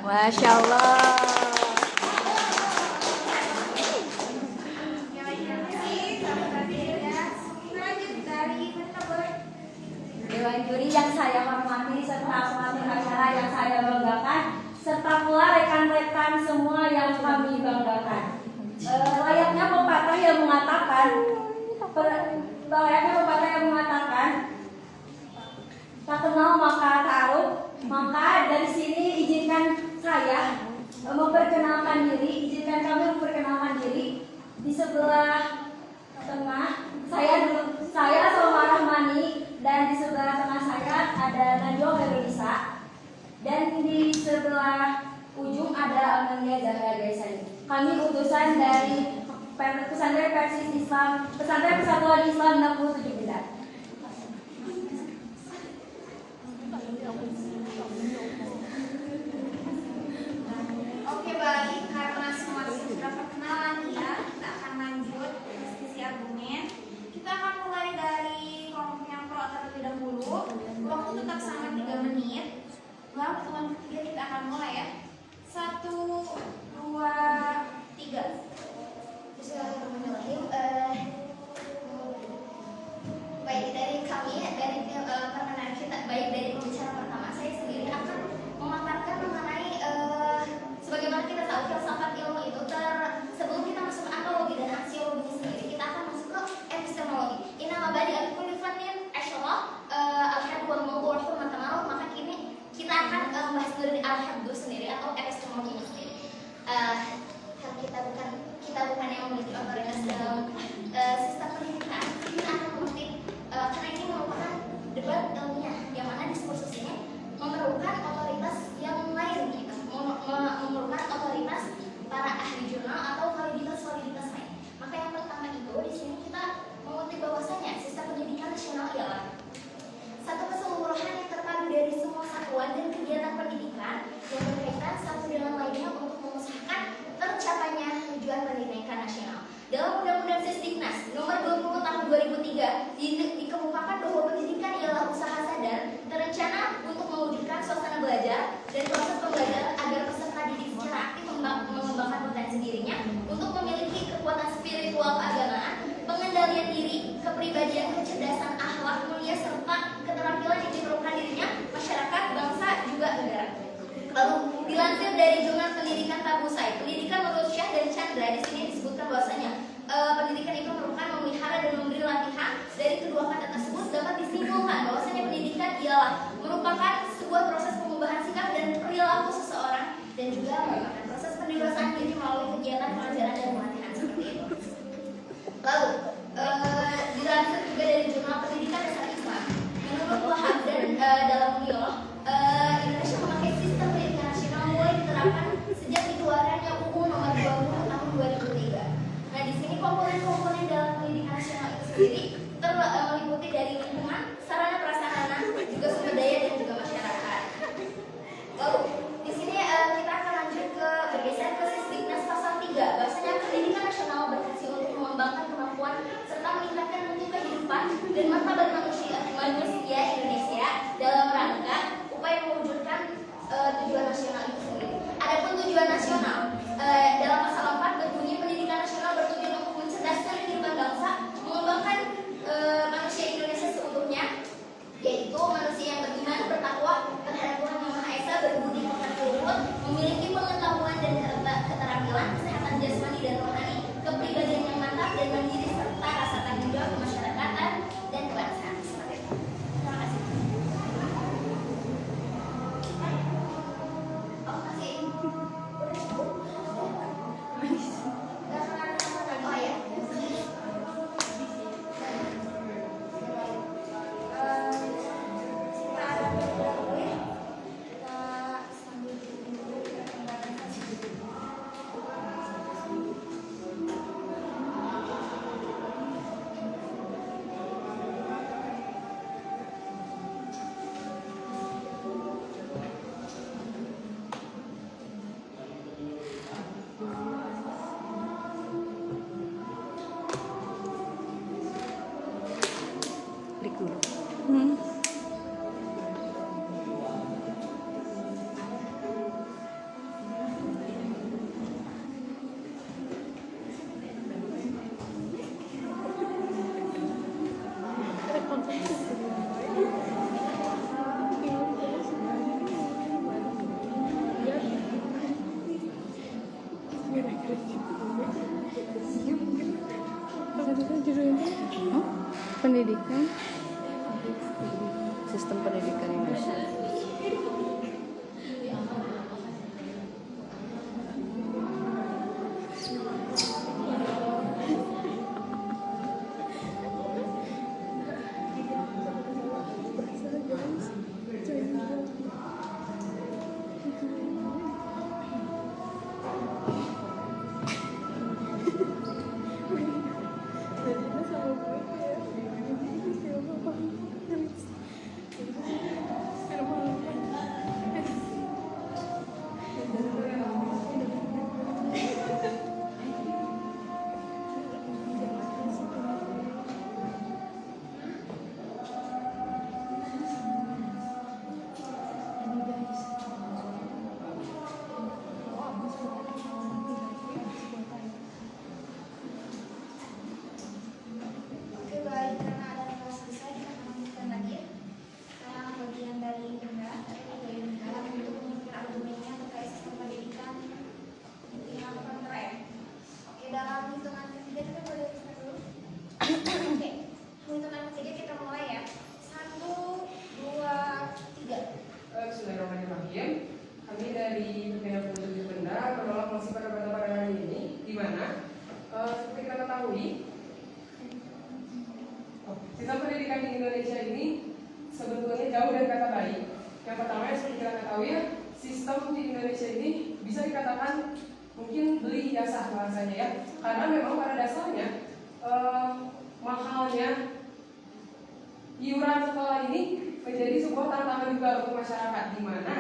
Masya Allah. Dewan juri yang saya hormati serta pengambil acara yang saya banggakan, serta pula rekan-rekan semua yang kami banggakan. Layaknya pepatah yang mengatakan, tak kenal maka taruh. Maka dari sini izinkan saya memperkenalkan diri, izinkan kami memperkenalkan diri. Di sebelah tengah saya Soma Rahmani, dan di sebelah tengah saya ada Najwa Herulisa, dan di sebelah ujung ada Amelia Zahra Gaisani. Kami utusan dari Pesantren Persis Islam, Pesantren Persatuan Islam 67 Bidar. Oke, baik, karena semua sudah perkenalan ya, kita akan lanjut diskusi argumen. Kita akan mulai dari kelompok yang pro terlebih dahulu. Waktu tetap sama 3 menit. Lalu pertemuan ketiga kita akan mulai ya. 1, 2, 3. Bismillahirrahmanirrahim. Baik dari kami, dari perkenalan kita, baik dari pembicara pertama, saya sendiri akan memaparkan mengenai sebagaimana kita tahu filsafat ilmu itu sebelum kita masuk ke antologi dan aksiologi sendiri, kita akan masuk ke epistemologi. Ini mabadi al-kulli fannin asyallah al-hadd wal mawdu' thumma tamarrud. Maka kini kita akan membahas dulu al-hadd sendiri atau epistemologi sendiri. Kita bukan yang memiliki otoritas dalam sistem pendidikan. Kita akan mengutip karena ini merupakan debat ilmiah yang mana diskursus ini memerlukan otoritas yang lain, gitu. Memerlukan otoritas para ahli jurnal atau validitas lain. Maka yang pertama itu di sini kita mengutip bahwasanya sistem pendidikan nasional ialah satu keseluruhan yang terpadu dari semua satuan dan kegiatan pendidikan yang berkaitan satu dengan lainnya untuk mengusahakan tercapainya tujuan pendidikan nasional. Dalam Undang-Undang Sisdiknas Nomor 20 Tahun 2003 dikemukakan bahwa pendidikan ialah usaha sadar terencana untuk mewujudkan suasana belajar dan proses pembelajaran agar peserta didik secara aktif mengembangkan potensi dirinya untuk memiliki kekuatan spiritual keagamaan, pengendalian diri, kepribadian, kecerdasan, akhlak mulia serta keterampilan yang diperlukan dirinya, masyarakat, bangsa, juga negara. Lalu dilansir dari jurnal pendidikan Tabusai, pendidikan menurut Syah dan Chandra, di sini disebutkan bahwasanya pendidikan itu merupakan memelihara dan memberi latihan. Dari kedua kata tersebut dapat disimpulkan bahwasanya pendidikan ialah merupakan sebuah proses pengubahan sikap dan perilaku seseorang dan juga merupakan proses pendewasaan diri melalui kegiatan pengajaran dan pelatihan seperti itu. Lalu dilansir juga dari jurnal pendidikan dasar Islam, menurut Wahab dan dalam beliau Indonesia memakai sistem pendidikan nasional mulai diterapkan sejak dikeluarkannya UU Nomor 20 Tahun 2003. Nah, di sini komponen-komponen dalam pendidikan nasional itu sendiri meliputi dari lingkungan, sarana prasarana, juga sumber daya dan juga masyarakat. Lalu di sini kita akan lanjut bergeser ke Sisdiknas pasal 3. Bahwasanya pendidikan nasional berfungsi untuk mengembangkan kemampuan Pendidikan, sistem pendidikan Indonesia. Oke baik, karena ada yang telah selesai kita akan lanjutkan lagi ya. Sekarang bagian dari Bunda untuk menunjukkan argumennya terkait sistem pendidikan yang keren. Oke, dalam hitungan ketiga kita boleh start dulu. Oke, hitungan ketiga kita mulai ya. 1, 2, 3. Bismillahirrahmanirrahim. Kami dari Pembina Petunjuk Benda menolak masih pada hari ini, di mana seperti kita ketahui, sistem pendidikan di Indonesia ini sebetulnya jauh dari kata baik. Yang pertama yang seperti kita ketahui ya, sistem di Indonesia ini bisa dikatakan mungkin beli ijazah bahasanya ya, karena memang pada dasarnya mahalnya iuran sekolah ini menjadi sebuah tantangan juga untuk masyarakat, di mana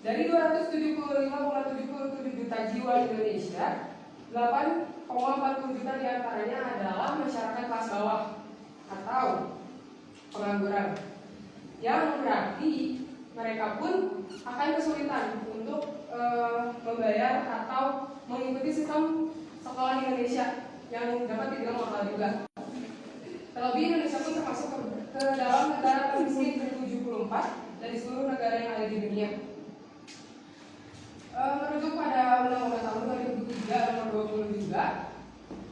dari 275,77 juta jiwa Indonesia, 8,40 juta diantaranya adalah masyarakat kelas bawah atau pengangguran, yang berarti mereka pun akan kesulitan untuk membayar atau mengikuti sistem sekolah di Indonesia yang dapat dibilang mahal juga. Terlebih Indonesia pun termasuk ke dalam negara termiskin ke-74 dari seluruh negara yang ada di dunia. Merujuk pada Undang-Undang Tahun 2003 Nomor 20 juga,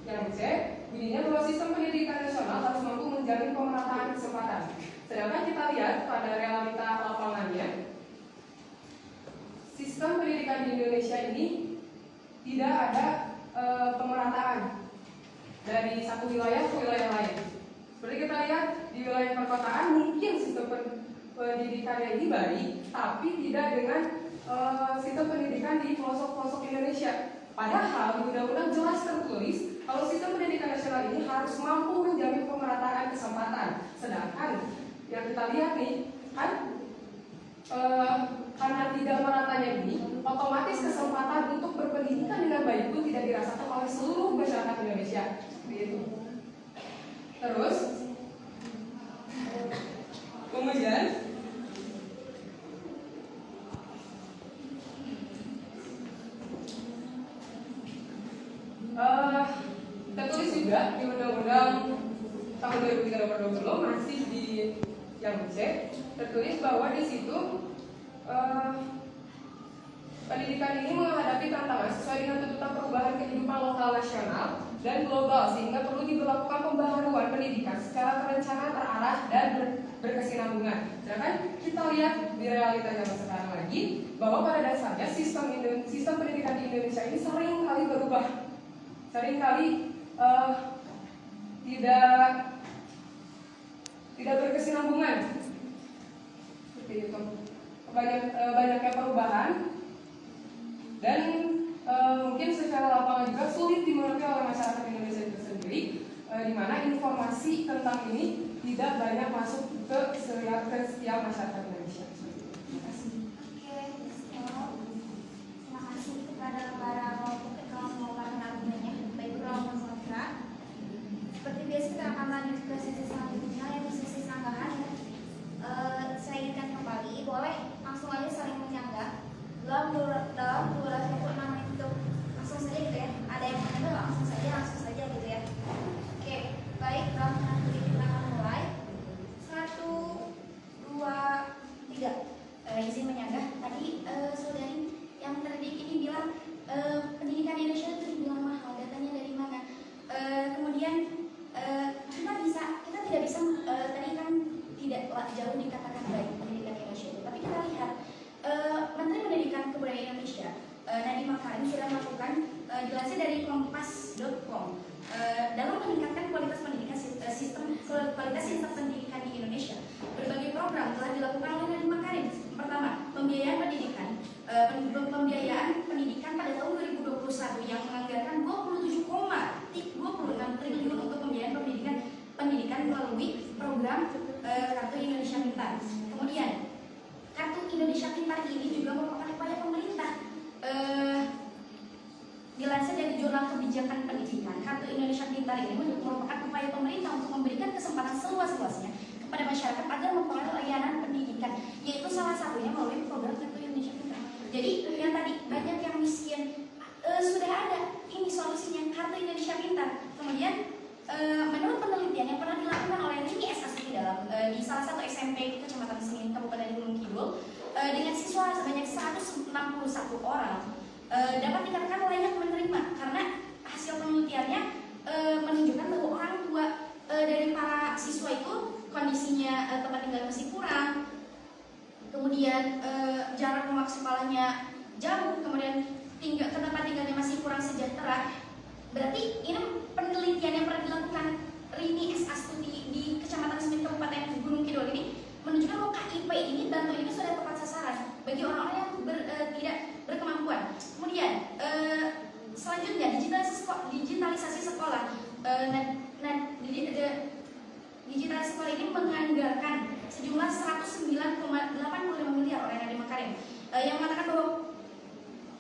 yang C, bunyinya bahwa sistem pendidikan nasional harus mampu menjamin pemerataan kesempatan. Sedangkan kita lihat pada realita lapangannya, sistem pendidikan di Indonesia ini tidak ada pemerataan dari satu wilayah ke wilayah lain. Seperti kita lihat di wilayah perkotaan mungkin sistem pendidikannya ini baik, tapi tidak dengan sistem pendidikan di pelosok-pelosok Indonesia. Padahal di undang-undang jelas tertulis kalau sistem pendidikan nasional ini harus mampu menjamin pemerataan kesempatan. Sedangkan yang kita lihat nih kan karena tidak meratanya ini, otomatis kesempatan untuk berpendidikan dengan baik pun tidak dirasakan oleh seluruh masyarakat Indonesia. Begitu. Terus kemudian tertulis juga di Undang-Undang Tahun 2003 Nomor 20 masih di yang C, tertulis bahwa di situ pendidikan ini menghadapi tantangan sesuai dengan tuntutan perubahan kehidupan lokal nasional dan global, sehingga perlu diberlakukan pembaharuan pendidikan secara terencana, terarah, dan berkesinambungan. Sedangkan kita lihat di realita zaman sekarang lagi bahwa pada dasarnya sistem pendidikan di Indonesia ini sering kali berubah, sering kali tidak berkesinambungan. Seperti itu. Banyaknya perubahan dan mungkin secara lapangan juga sulit dimengerti oleh masyarakat Indonesia itu sendiri, di mana informasi tentang ini tidak banyak masuk ke setiap masyarakat Indonesia. Terima kasih. Oke, terima kasih kepada para kalau mengungkapkan argumennya. Baik, kalau kontra. Seperti biasa kita akan lanjut ke sesi selanjutnya, yaitu sesi sanggahan. Saya ingatkan kembali, boleh langsung aja saling menyanggah dalam durasi 6 menit itu, langsung saja gitu ya. Ada yang menyanggah langsung saja gitu ya. Oke, baik, dalam menit kita akan mulai. 1, 2, Nadiem Makarim sudah melakukan, dilansir dari kompas.com, dalam meningkatkan kualitas pendidikan kualitas sistem pendidikan di Indonesia. Berbagai program telah dilakukan oleh Nadiem Makarim. Pertama, pembiayaan pendidikan. Pembiayaan pendidikan pada tahun 2021 yang menganggarkan 27,26 triliun untuk pembiayaan pendidikan melalui program Kartu Indonesia Pintar. Kemudian Kartu Indonesia Pintar ini juga merupakan upaya pemerintah. Dilansir dari Jurnal Kebijakan Pendidikan, Kartu Indonesia Pintar ini merupakan upaya pemerintah untuk memberikan kesempatan seluas-luasnya kepada masyarakat agar memperoleh layanan pendidikan, yaitu salah satunya melalui program Kartu Indonesia Pintar. Jadi yang tadi banyak yang miskin, sudah ada ini solusinya, Kartu Indonesia Pintar. Kemudian menurut penelitian yang pernah dilakukan oleh Rini S. Astuti di salah satu SMP di Kecamatan Sengin, Kabupaten Gunung Kidul, dengan siswa sebanyak 161 orang, dapat dikatakan layak menerima karena hasil penelitiannya menunjukkan bahwa orang tua dari para siswa itu kondisinya tempat tinggal masih kurang, kemudian jarak rumah sekolahnya jauh, kemudian ke tempat tinggalnya masih kurang sejahtera. Berarti ini penelitian yang pernah dilakukan Rini S. Astuti di Kecamatan Semin Kabupaten Gunung Kidul ini menunjukkan bahwa KIP ini, bantuan ini sudah tepat sasaran bagi orang-orang yang tidak berkemampuan. Kemudian selanjutnya digitalisasi sekolah. Digitalisasi sekolah ini menganggarkan sejumlah 109,85 miliar oleh Nadiem Makarim, yang mengatakan bahwa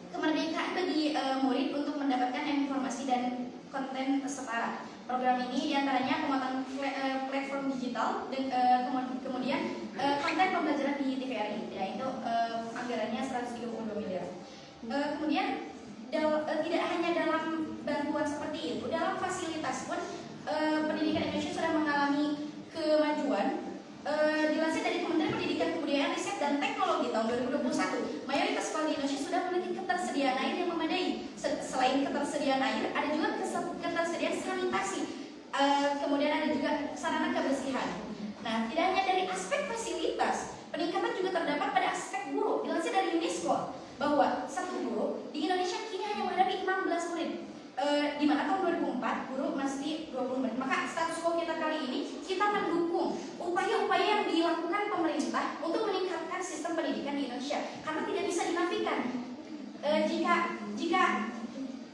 kemerdekaan bagi murid untuk mendapatkan informasi dan konten setara. Program ini diantaranya penguatan platform digital dan kemudian konten pembelajaran di TVRI, yaitu anggarannya 132 miliar. Kemudian tidak hanya dalam bantuan seperti itu, dalam fasilitas pun pendidikan Indonesia sudah mengalami kemajuan. Dilansir dari Kementerian Pendidikan, Kebudayaan, Riset dan Teknologi tahun 2021, mayoritas sekolah di Indonesia sudah memiliki ketersediaan air yang memadai. Selain ketersediaan air, ada juga ketersediaan sanitasi, kemudian ada juga sarana kebersihan. Nah, tidak hanya dari aspek fasilitas, peningkatan juga terdapat pada aspek guru. Dilansir dari UNESCO bahwa satu guru di Indonesia kini hanya menghadapi 16 murid, di mana tahun 2004 guru masih 20 murid. Maka status quo kita kali ini, kita mendukung upaya-upaya yang dilakukan pemerintah untuk meningkatkan sistem pendidikan di Indonesia, karena tidak bisa dinafikan jika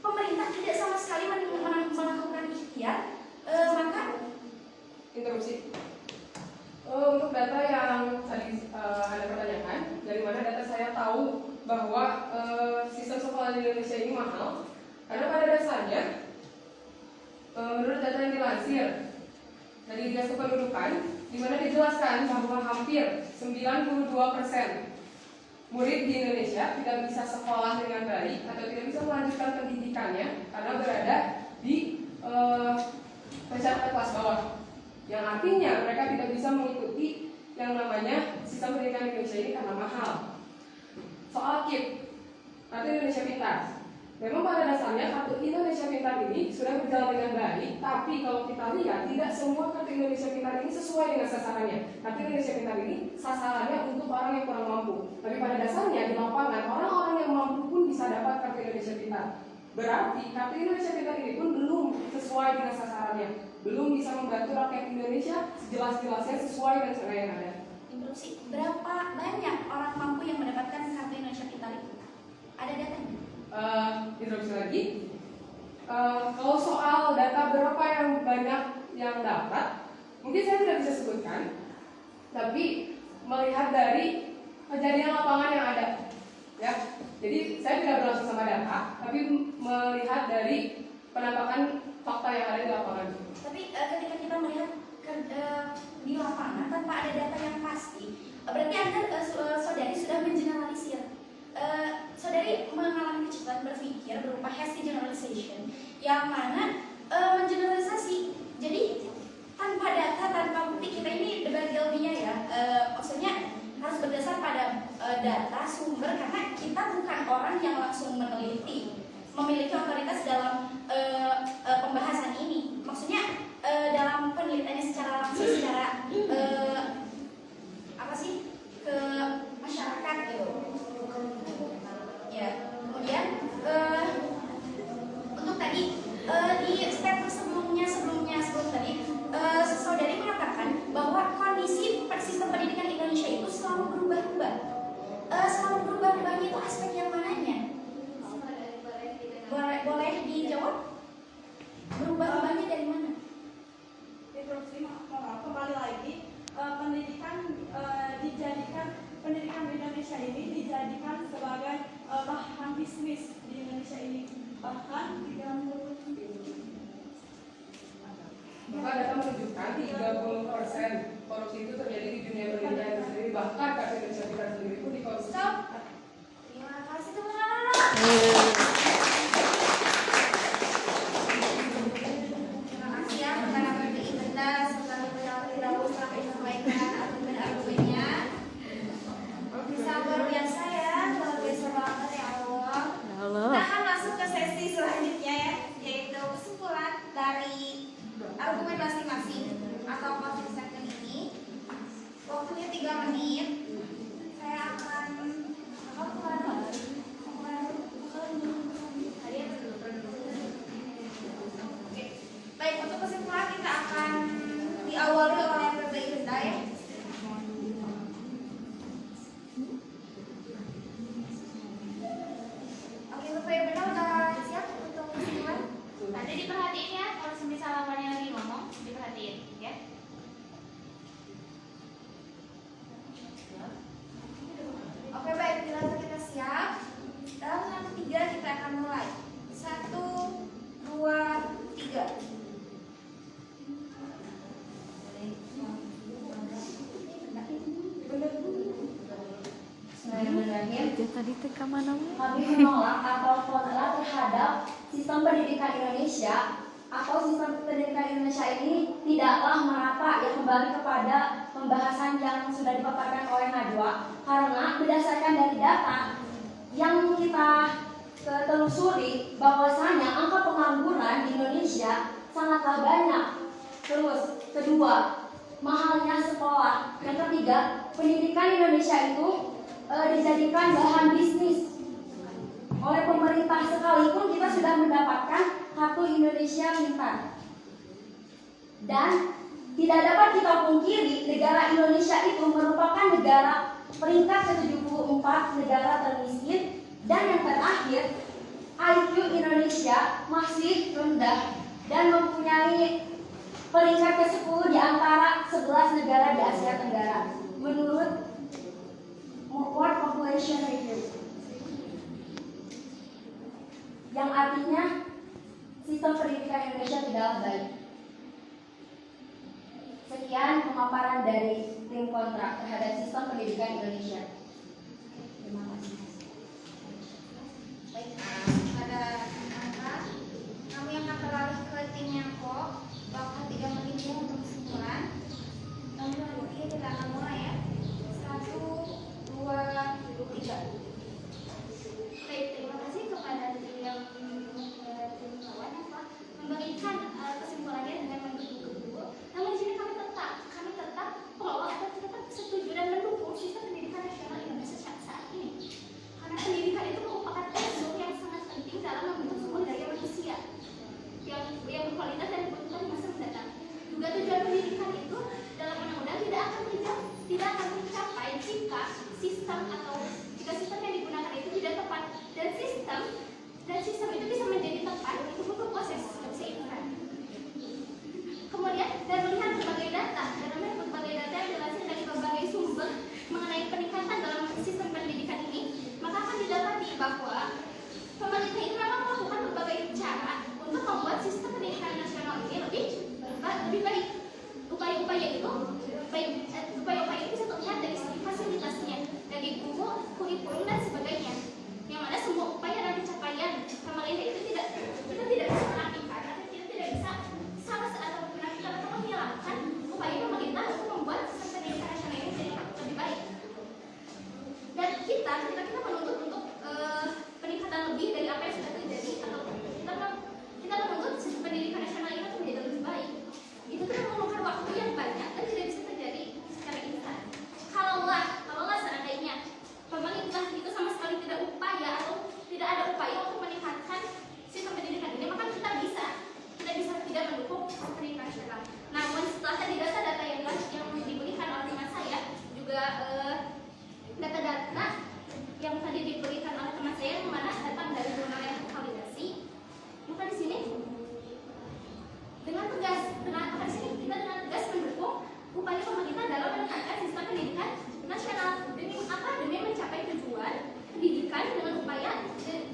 pemerintah tidak sama sekali melakukan ikhtiar, maka interupsi. Untuk data yang tadi Anda pertanyakan, dari mana data saya tahu bahwa sistem sekolah di Indonesia ini mahal? Karena pada dasarnya, menurut data yang dilansir dari Dinas Kependudukan, di mana dijelaskan bahwa hampir 92% murid di Indonesia tidak bisa sekolah dengan baik atau tidak bisa melanjutkan pendidikannya karena berada di masyarakat kelas bawah, yang artinya mereka tidak bisa mengikuti yang namanya sistem pendidikan Indonesia ini karena mahal. Soal KIP, Kartu Indonesia Pintar, memang pada dasarnya Kartu Indonesia Pintar ini sudah berjalan dengan baik, tapi kalau kita lihat tidak semua Kartu Indonesia Pintar ini sesuai dengan sasarannya. Kartu Indonesia Pintar ini sasarannya untuk orang yang kurang mampu, tapi pada dasarnya di lapangan orang-orang yang mampu pun bisa dapat Kartu Indonesia Pintar. Berarti Kartu Indonesia Pintar ini pun belum sesuai dengan sasarannya, belum bisa membantu rakyat Indonesia sejelas-jelasnya sesuai dengan cara yang ada. interupsi. Berapa banyak orang mampu yang mendapatkan Kartu Indonesia Pintar itu? Ada datanya? Interupsi lagi. Kalau soal data berapa yang banyak yang dapat, mungkin saya tidak bisa sebutkan, tapi melihat dari kejadian lapangan yang ada, ya. Jadi saya tidak berlangsung sama data, tapi melihat dari penampakan fakta yang ada di lapangan. Tapi ketika kita melihat di lapangan tanpa ada data yang pasti, berarti Anda saudari sudah mengeneralisir. Saudari mengalami kecepatan berpikir berupa hasty generalization, yang mana mengeneralisasi. Jadi tanpa data, tanpa bukti, kita ini debat ilmiah ya. Maksudnya harus berdasar pada data sumber, karena kita bukan orang yang langsung meneliti, memiliki otoritas dalam pembahasan ini. Maksudnya dalam penelitiannya secara langsung, secara apa sih, ke masyarakat gitu. Ya, kemudian menunjukkan 30% korupsi itu terjadi di dunia pendidikan itu sendiri, bahkan kartu Indonesia Pintar sendiri pun dikorupsi. Stop. Terima kasih teman-teman. Terima kasih ya kepada PPI Benda serta terlebih dahulu telah menyampaikan argumen-argumennya. Bisa luar biasa ya, luar biasa banget ya Allah. Kita akan masuk ke sesi selanjutnya ya, yaitu kesimpulan dari argumen masing-masing atau closing statement ini. Waktunya 3 menit. Saya akan Oke. Baik, untuk kesimpulan kita akan diawali oleh PPI Benda ya. Oke, PPI Benda udah siap untuk kesimpulan? Nanti diperhatiin ya, kalau semisal lawannya lagi ngomong, diperhatiin ya. Oke, baik, bila kita siap, dalam satu 3 kita akan mulai. 1, 2, 3. Bismillahirrahmanirrahim. Kami menolak atau kontra terhadap sistem pendidikan Indonesia atau sistem pendidikan Indonesia ini tidaklah merata yang kembali kepada pembahasan yang sudah dipaparkan oleh Najwa, karena berdasarkan dari data yang kita telusuri bahwasanya angka pengangguran di Indonesia sangatlah banyak. Terus kedua, mahalnya sekolah. Yang ketiga, pendidikan Indonesia itu dijadikan bahan bisnis oleh pemerintah, sekalipun kita sudah mendapatkan kartu Indonesia Pintar. Dan tidak dapat kita pungkiri negara Indonesia itu merupakan negara peringkat ke-74 negara termiskin, dan yang terakhir IQ Indonesia masih rendah dan mempunyai peringkat ke-10 di antara 11 negara di Asia Tenggara menurut World Population Review, yang artinya sistem pendidikan Indonesia tidaklah baik. Sekian pemaparan dari tim kontra terhadap sistem pendidikan Indonesia. Terima kasih. Baik, pada angka kami akan beralih ke tim yang kok. Waktu 3 menit ya untuk kesimpulan. Oke, kita akan mulai ya. 1, 2, 3. Baik, terima kasih kepada tim yang tim lawan yang telah memberikan kesimpulannya dengan mendukung. Namun di sini kami tetap pro atau tetap setuju dan mendukung sistem pendidikan nasional Indonesia saat ini. Karena pendidikan itu merupakan unsur yang sangat penting dalam membentuk sumber daya manusia yang berkualitas dan berkelanjutan di masa mendatang. Juga tujuan pendidikan itu dalam undang-undang tidak akan mencapai jika sistem yang digunakan itu tidak tepat, dan sistem itu bisa menjadi tepat itu butuh proses seimbang. Kemudian dan melihat berbagai data yang dilansir dari berbagai sumber mengenai peningkatan dalam sistem pendidikan ini, maka akan didapati bahwa pemerintah itu memang melakukan berbagai cara untuk membuat sistem pendidikan nasional ini lebih baik. Upaya-upaya itu bisa terlihat dari segi fasilitasnya, dari guru, kurikulum dan sebagainya. Yang mana semua upaya dan pencapaian pemerintah itu kita tidak bisa menafikan atau kita tidak bisa salah atau menafikan atau menghilangkan upaya pemerintah untuk membuat sistem pendidikan nasional ini jadi lebih baik. Dan kita menuntut untuk peningkatan lebih dari apa yang sudah terjadi, atau kita menuntut sistem pendidikan nasional ini untuk menjadi lebih baik. Itu kan memerlukan waktu yang banyak dan tidak bisa terjadi secara instan. Kalaulah seandainya pemerintah itu sama sekali tidak ada upaya untuk meningkatkan sistem pendidikan ini, maka kita bisa tidak mendukung sistem pendidikan nasional. Namun setelah tadi data-data yang diberikan oleh teman saya, juga data-data yang tadi diberikan oleh teman saya yang mana datang dari jurnal yang tervalidasi, maka di sini dengan tegas mendukung upaya pemerintah dalam meningkatkan sistem pendidikan nasional demi mencapai tujuan pendidikan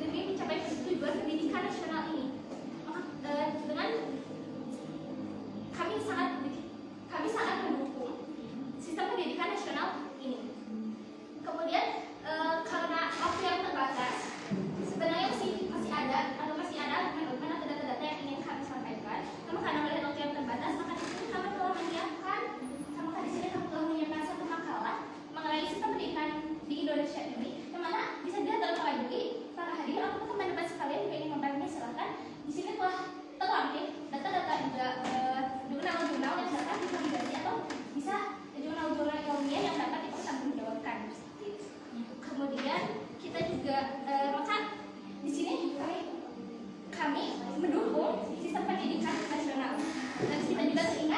demi mencapai tujuan pendidikan nasional ini. Dengan kami sangat juga maka di sini kami mendukung sistem pendidikan nasional dan kita juga ingin